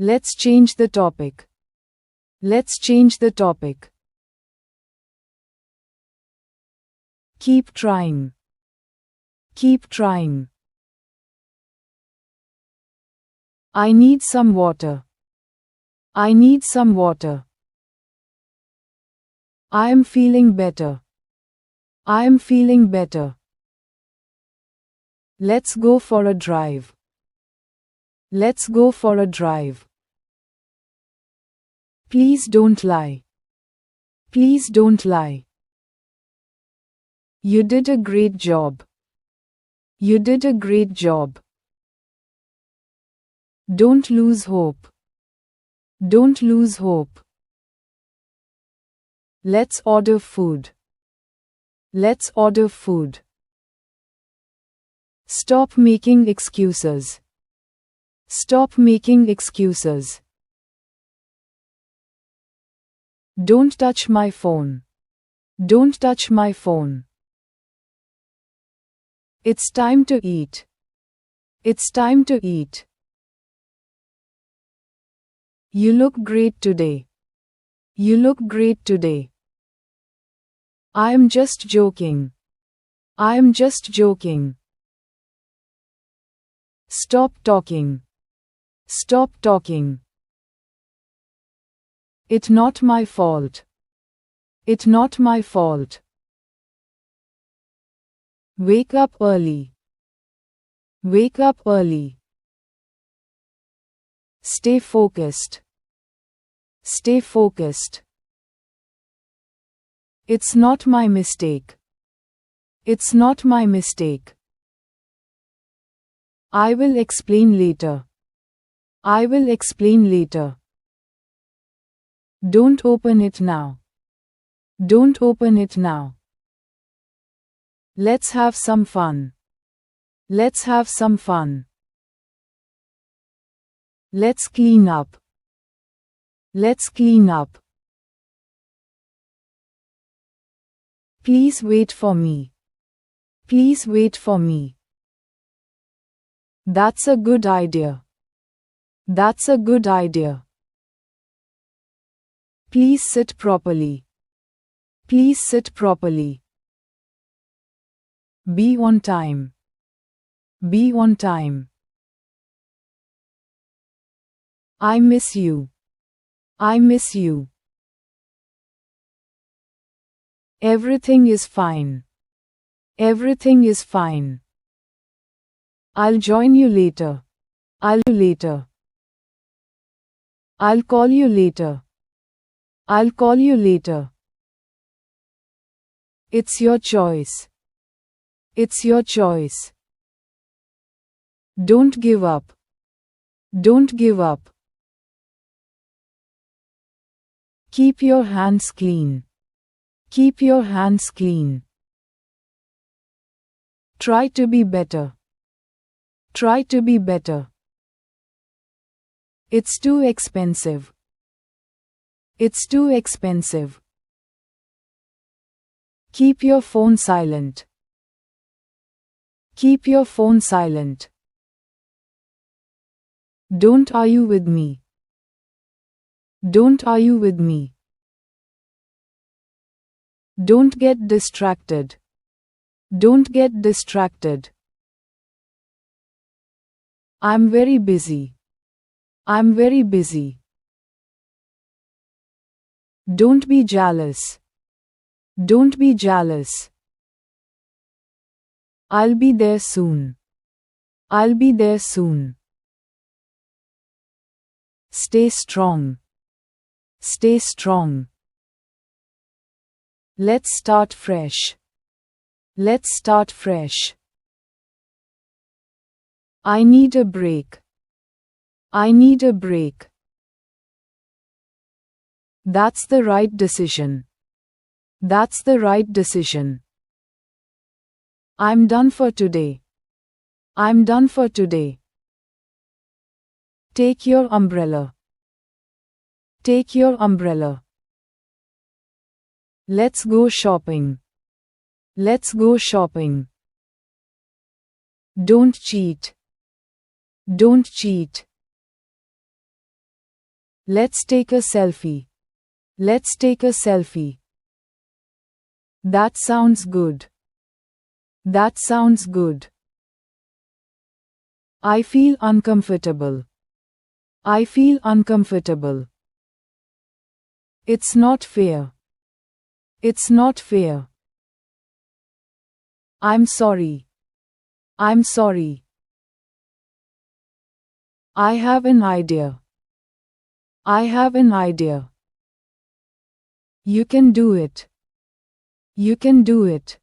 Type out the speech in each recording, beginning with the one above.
Let's change the topic. Let's change the topic. Keep trying. Keep trying. I need some water. I need some water. I am feeling better. I am feeling better. Let's go for a drive. Let's go for a drive. Please don't lie. Please don't lie. You did a great job. You did a great job. Don't lose hope. Don't lose hope. Let's order food. Let's order food. Stop making excuses. Stop making excuses. Don't touch my phone. Don't touch my phone. It's time to eat. It's time to eat. You look great today. You look great today. I am just joking. I am just joking. Stop talking. Stop talking. It's not my fault. It's not my fault. Wake up early. Wake up early. Stay focused. Stay focused. It's not my mistake. It's not my mistake. I will explain later. I will explain later. Don't open it now. Don't open it now. Let's have some fun. Let's have some fun. Let's clean up. Let's clean up. Please wait for me. Please wait for me. That's a good idea. That's a good idea. Please sit properly. Please sit properly. Be on time. Be on time. I miss you. I miss you. Everything is fine. Everything is fine. I'll join you later. I'll later. I'll call you later. I'll call you later. It's your choice. It's your choice. Don't give up. Don't give up. Keep your hands clean. Keep your hands clean. Try to be better. Try to be better. It's too expensive. It's too expensive. Keep your phone silent. Keep your phone silent. Don't argue with me. Don't argue with me. Don't get distracted. Don't get distracted. I'm very busy. I'm very busy. Don't be jealous. Don't be jealous. I'll be there soon. I'll be there soon. Stay strong. Stay strong. Let's start fresh. Let's start fresh. I need a break. I need a break. That's the right decision. That's the right decision. I'm done for today. I'm done for today. Take your umbrella. Take your umbrella. Let's go shopping. Let's go shopping. Don't cheat. Don't cheat. Let's take a selfie. Let's take a selfie. That sounds good. That sounds good. I feel uncomfortable. I feel uncomfortable. It's not fair. It's not fair. I'm sorry. I'm sorry. I have an idea. I have an idea. You can do it. You can do it.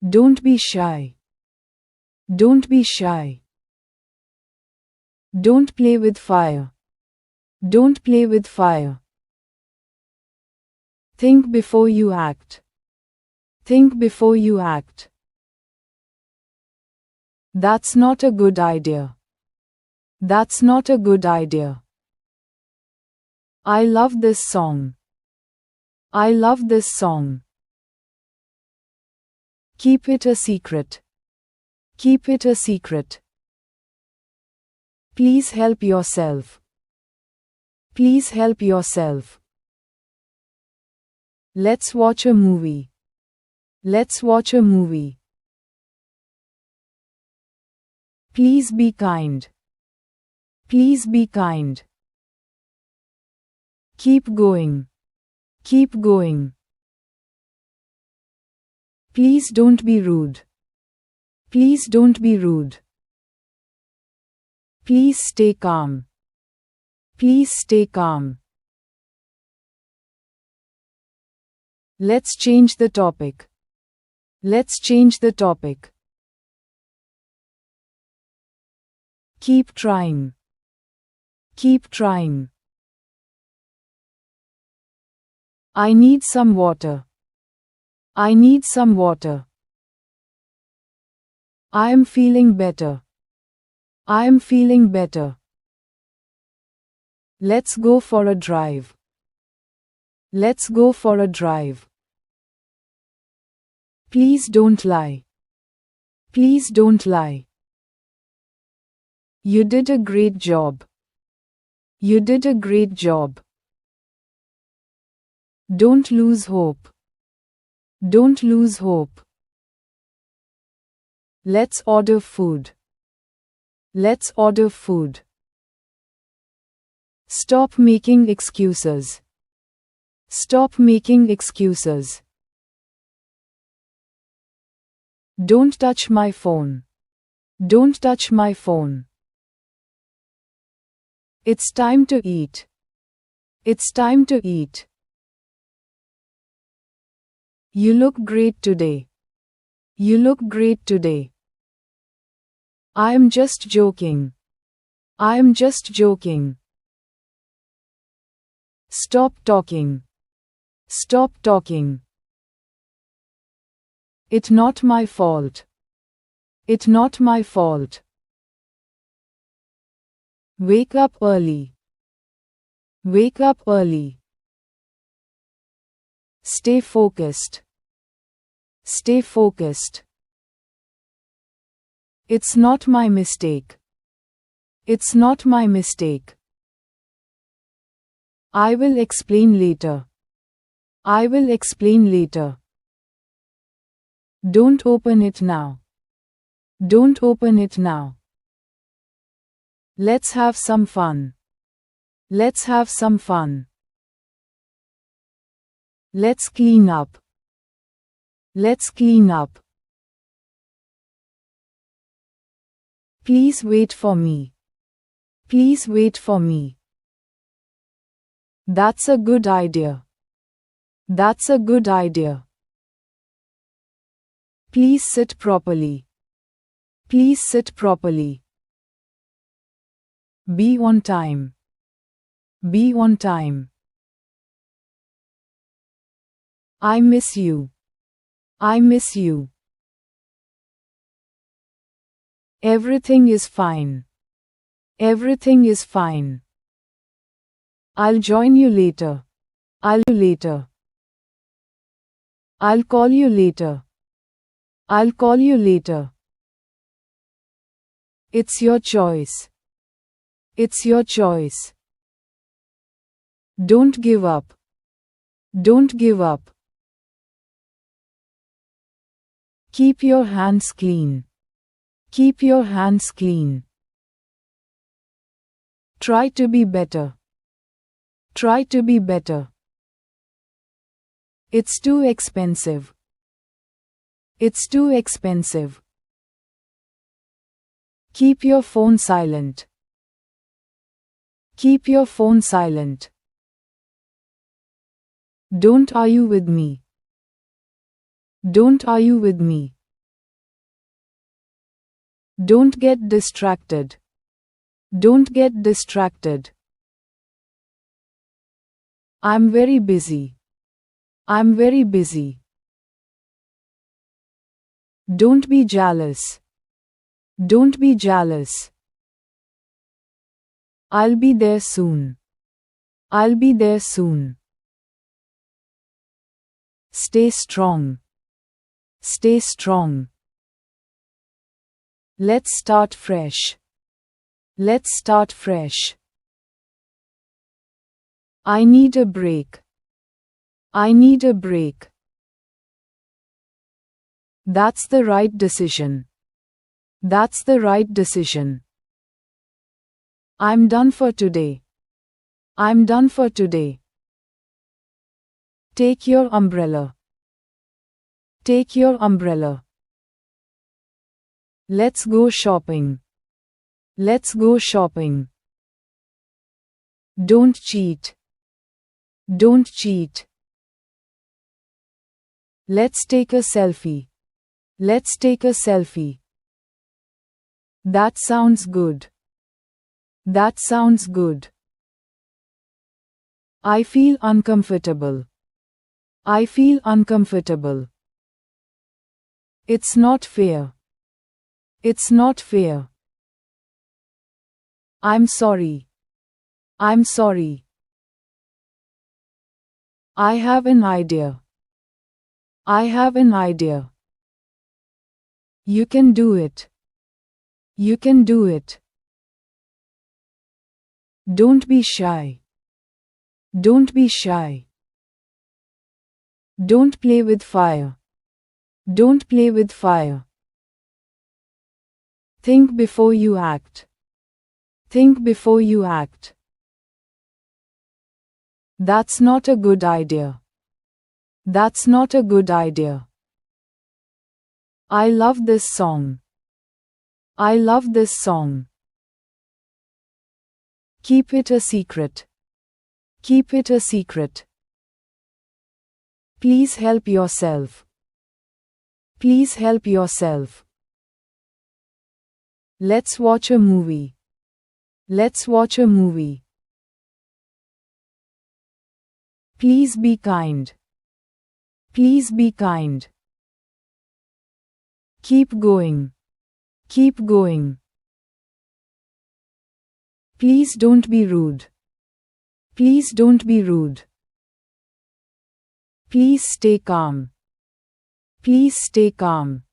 Don't be shy. Don't be shy. Don't play with fire. Don't play with fire. Think before you act. Think before you act. That's not a good idea. That's not a good idea. I love this song. I love this song. Keep it a secret. Keep it a secret. Please help yourself. Please help yourself. Let's watch a movie. Let's watch a movie. Please be kind. Please be kind. Keep going. Keep going. Please don't be rude. Please don't be rude. Please stay calm. Please stay calm. Let's change the topic. Let's change the topic. Keep trying. Keep trying. I need some water. I need some water. I am feeling better. I am feeling better. Let's go for a drive. Let's go for a drive. Please don't lie. Please don't lie. You did a great job. You did a great job. Don't lose hope. Don't lose hope. Let's order food. Let's order food. Stop making excuses. Stop making excuses. Don't touch my phone. Don't touch my phone. It's time to eat. It's time to eat. You look great today. You look great today. I am just joking. I am just joking. Stop talking. Stop talking. It's not my fault. It's not my fault. Wake up early. Wake up early. Stay focused. Stay focused. It's not my mistake. It's not my mistake. I will explain later. I will explain later. Don't open it now. Don't open it now. Let's have some fun. Let's have some fun. Let's clean up. Let's clean up. Please wait for me. Please wait for me. That's a good idea. That's a good idea. Please sit properly. Please sit properly. Be on time. Be on time. I miss you. I miss you. Everything is fine. Everything is fine. I'll join you later. I'll later. I'll call you later. I'll call you later. It's your choice. It's your choice. Don't give up. Don't give up. Keep your hands clean. Keep your hands clean. Try to be better. Try to be better. It's too expensive. It's too expensive. Keep your phone silent. Keep your phone silent. Don't argue with me. Don't argue with me. Don't get distracted. Don't get distracted. I'm very busy. I'm very busy. Don't be jealous. Don't be jealous. I'll be there soon. I'll be there soon. Stay strong. Stay strong. Let's start fresh. Let's start fresh. I need a break. I need a break. That's the right decision. That's the right decision. I'm done for today. I'm done for today. Take your umbrella. Take your umbrella. Let's go shopping. Let's go shopping. Don't cheat. Don't cheat. Let's take a selfie. Let's take a selfie. That sounds good. That sounds good. I feel uncomfortable. I feel uncomfortable. It's not fair. It's not fair. I'm sorry. I'm sorry. I have an idea. I have an idea. You can do it. You can do it. Don't be shy. Don't be shy. Don't play with fire. Don't play with fire. Think before you act. Think before you act. That's not a good idea. That's not a good idea. I love this song. I love this song. Keep it a secret. Keep it a secret. Please help yourself. Please help yourself. Let's watch a movie. Let's watch a movie. Please be kind. Please be kind. Keep going. Keep going. Please don't be rude. Please don't be rude. Please stay calm. Please stay calm.